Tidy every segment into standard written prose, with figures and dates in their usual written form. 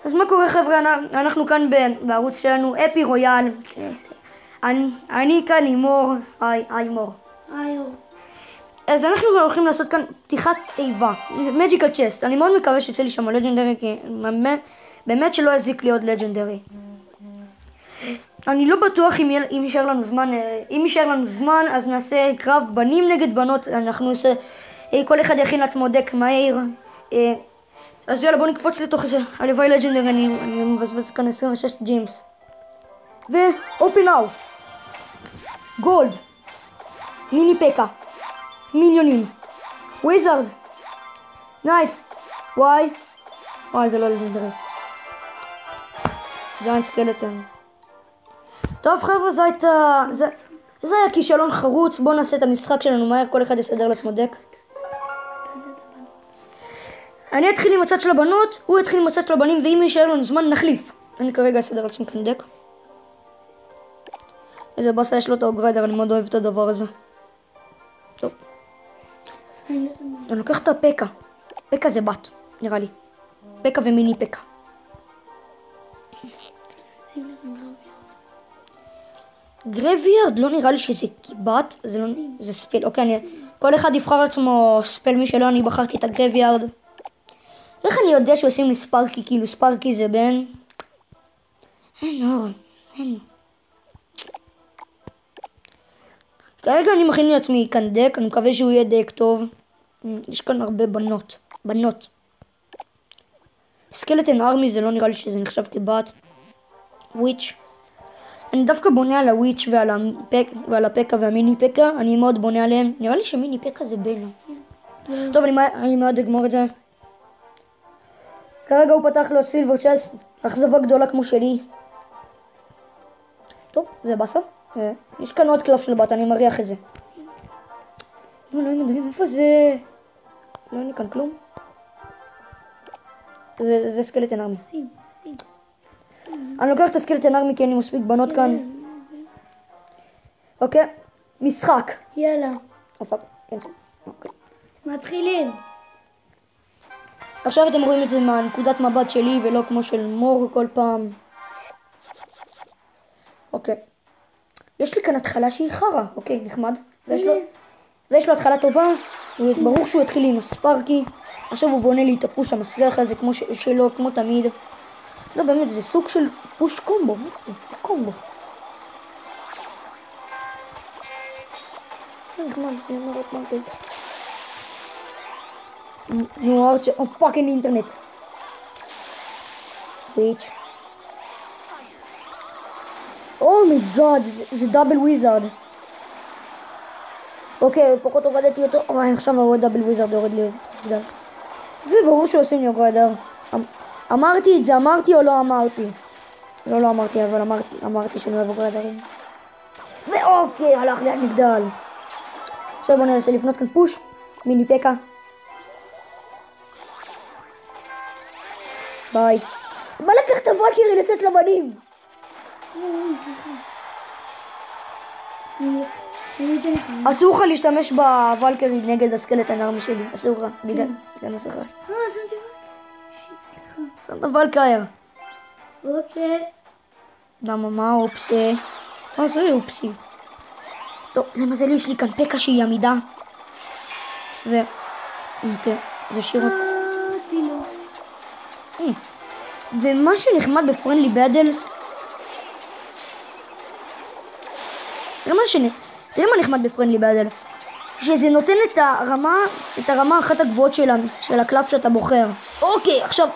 אז מה קורה חבר'ה, אנחנו כאן בערוץ שלנו, אפי רויאל. אני כאן עם מור, היי מור. היי. אז אנחנו הולכים לעשות כאן פתיחת תיבה, מג'יקל צ'סט. אני מאוד מקווה שיצא לי שם לג'נדרי, כי באמת שלא יזיק להיות לג'נדרי. אני לא בטוח אם יישאר לנו זמן, אם יישאר לנו זמן אז נעשה קרב בנים נגד בנות, אנחנו נעשה, כל אחד יכין לעצמו דק מהיר. אז יאללה בוא נקפוץ לתוך זה, הלוואי לג'נדרי, אני מבזבז כאן 26 ג'ימס. ואופן נאו, גולד, מיני פקה, מיניונים, וויזארד, נייט, וואי זה לא לג'נדרי, ג'יינט סקלטון. טוב חבר'ה, זה היה כישלון חרוץ. בואו נעשה את המשחק שלנו מהר, כל אחד יסדר לעצמו דק. אני אתחיל עם הצד של הבנות, הוא יתחיל עם הצד של הבנים, ואם יישאר לנו זמן נחליף. אני כרגע אסדר לעצמי כאן דק. איזה בסה, יש לו את האוגריידר, אני מאוד אוהב את הדבר הזה. טוב. אני לוקח את הפקה. פקה זה בת, נראה לי. פקה ומיני פקה. גרייביארד, לא נראה לי שזה קיבט, זה ספל. אוקיי, כל אחד יבחר לעצמו ספל משלו, אני בחרתי את הגרייביארד. איך אני יודע שעושים לי ספארקי, כאילו ספארקי זה בן? אין. כרגע אני מכין לעצמי כאן דק, אני מקווה שהוא יהיה דק טוב. יש כאן הרבה בנות. סקלטון ארמי, זה לא נראה לי שזה נחשב כבת. וויץ'. אני דווקא בונה על הוויץ' ועל הפקה והמיני פקה, אני מאוד בונה עליהם. נראה לי שמיני פקה זה בן. טוב, אני מאוד אגמור את זה. כרגע הוא פתח לו סילבר צ'סט, אכזבה גדולה כמו שלי. טוב, זה בסה. יש כאן עוד קלף של בת, אני מריח את זה. לא מדהים, איפה זה? לא אין לי כאן כלום. זה סקלטון ארמי. אני לוקח את הסקלטון ארמי כי אני מספיק בנות כאן. אוקיי, משחק. יאללה. אוקיי. מתחילים. עכשיו אתם רואים את זה מהנקודת מבט שלי ולא כמו של מור כל פעם. אוקיי. יש לי כאן התחלה שהיא חרה, אוקיי, נחמד. ויש לו התחלה טובה, ברור שהוא התחיל עם הספארקי. עכשיו הוא בונה לי את הפוש המסריח הזה כמו שלו, כמו תמיד. לא באמת, זה סוג של פוש קומבו, מה זה? זה קומבו. נחמד, אני אומר עוד מרקד. נו ארצ'ה, או פאקינג אינטרנט. וויץ'. מי גאד, זה דאבל וויזארד. אוקיי, לפחות הורדתי אותו. עכשיו הורד דאבל וויזארד, יורד לי. וברור שעושים לי אוגריידר. אמרתי את זה, אמרתי או לא אמרתי? לא אמרתי, אבל אמרתי שאני אוהב אוגריידרים. ואוקיי, הלך לי על מגדל. עכשיו בוא ננסה לפנות כאן פוש. מיני פקה. ביי. מה לקח את הוולקירי לצאת של הבנים? אסור לך להשתמש בוולקירי נגד הסקלטון ארמי שלי. אסור לך, בגלל השכר. שמת וולקייר. אוקיי. למה, מה אופסי? מה זה אופסי? טוב, למזלי יש לי כאן פקה שהיא עמידה. אוקיי, זה שירות. ומה שנחמד בפרנדלי בדלס, תראה מה נחמד בפרנדלי בדל, שזה נותן את הרמה אחת הגבוהות של הקלף שאתה בוחר. אוקיי, עכשיו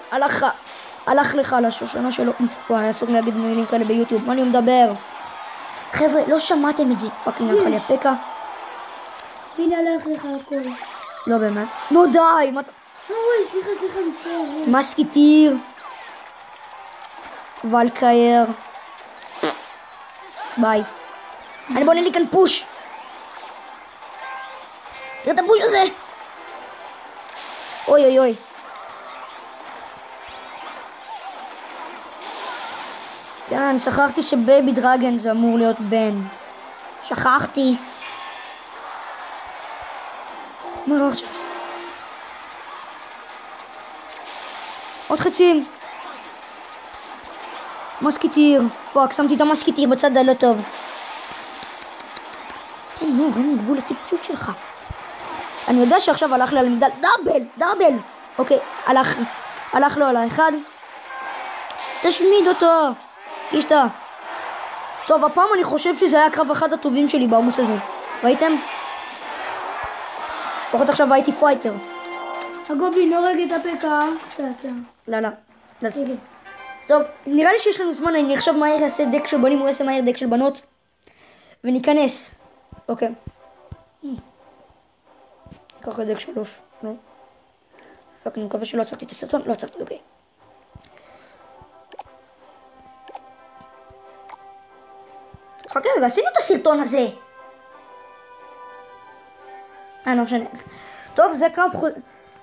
הלך לך על השושנה שלו. וואי, אסור להגיד מילים כאלה ביוטיוב, מה אני מדבר? חבר'ה, לא שמעתם את זה, פאקינג הלכה לי הפקה. הנה הלך לך הכל. לא באמת. נו די, מה אתה... סליחה, מסקיטיר. וולקייר. ביי. אני בונה לי כאן פוש. תראה את הפוש הזה. אוי. כן, שכחתי שבייבי דרגן זה אמור להיות בן. שכחתי. מרחצ'ס. עוד חצים. מסקיטיר. פאק, שמתי את המסקיטיר בצד הלא טוב. אין גבול לטיפשות שלך. אני יודע שעכשיו הלך לי על המגדל. דאבל. אוקיי, הלך לו על האחד. תשמיד אותו. אישתה. טוב, הפעם אני חושב שזה היה הקרב אחד הטובים שלי בערוץ הזה. ראיתם? לפחות עכשיו הייתי פייטר. הגובלין הורג את הפקה. סתם. לא. טוב, נראה לי שיש לנו זמן, אני עכשיו מהר אעשה דק של בנים, הוא יעשה מהר דק של בנות. וניכנס. אוקיי. ככה דק 3. לא. אני מקווה שלא עצרתי את הסרטון. לא עצרתי, אוקיי. חכה רגע, עשינו את הסרטון הזה. לא משנה. טוב, זה קרב חוזר.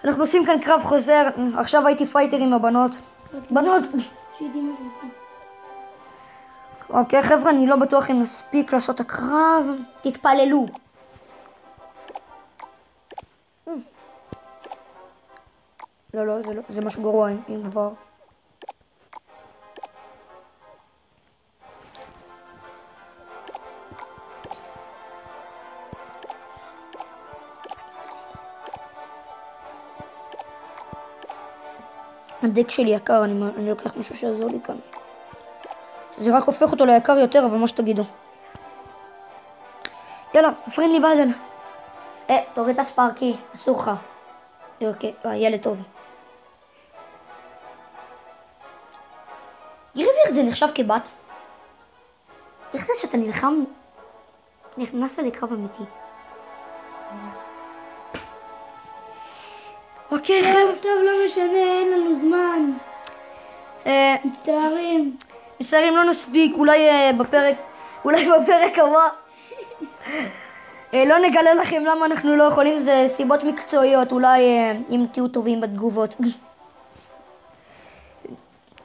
אנחנו עושים כאן קרב חוזר. עכשיו הייתי פייטר עם הבנות. בנות. אוקיי חבר'ה, אני לא בטוח אם נספיק לעשות את הקרב. תתפללו. לא, זה משהו גרוע אם כבר. הדק שלי יקר, אני לוקח משהו שיעזור לי כאן. זה רק הופך אותו ליקר יותר, אבל מה שתגידו. יאללה, פרנדלי באזל. תוריד את הספארקי, אסור לך. אוקיי, ילד טוב. גריביר זה נחשב כבת? איך זה שאתה נלחם? נכנסת לקרב אמיתי. אוקיי, טוב, לא משנה, אין לנו זמן. מצטערים, לא נספיק, אולי בפרק הבא. לא נגלה לכם למה אנחנו לא יכולים, זה סיבות מקצועיות, אולי אם תהיו טובים בתגובות.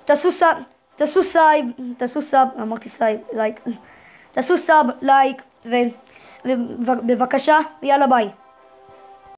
תעשו סאב, לייק, ובבקשה, ויאללה ביי.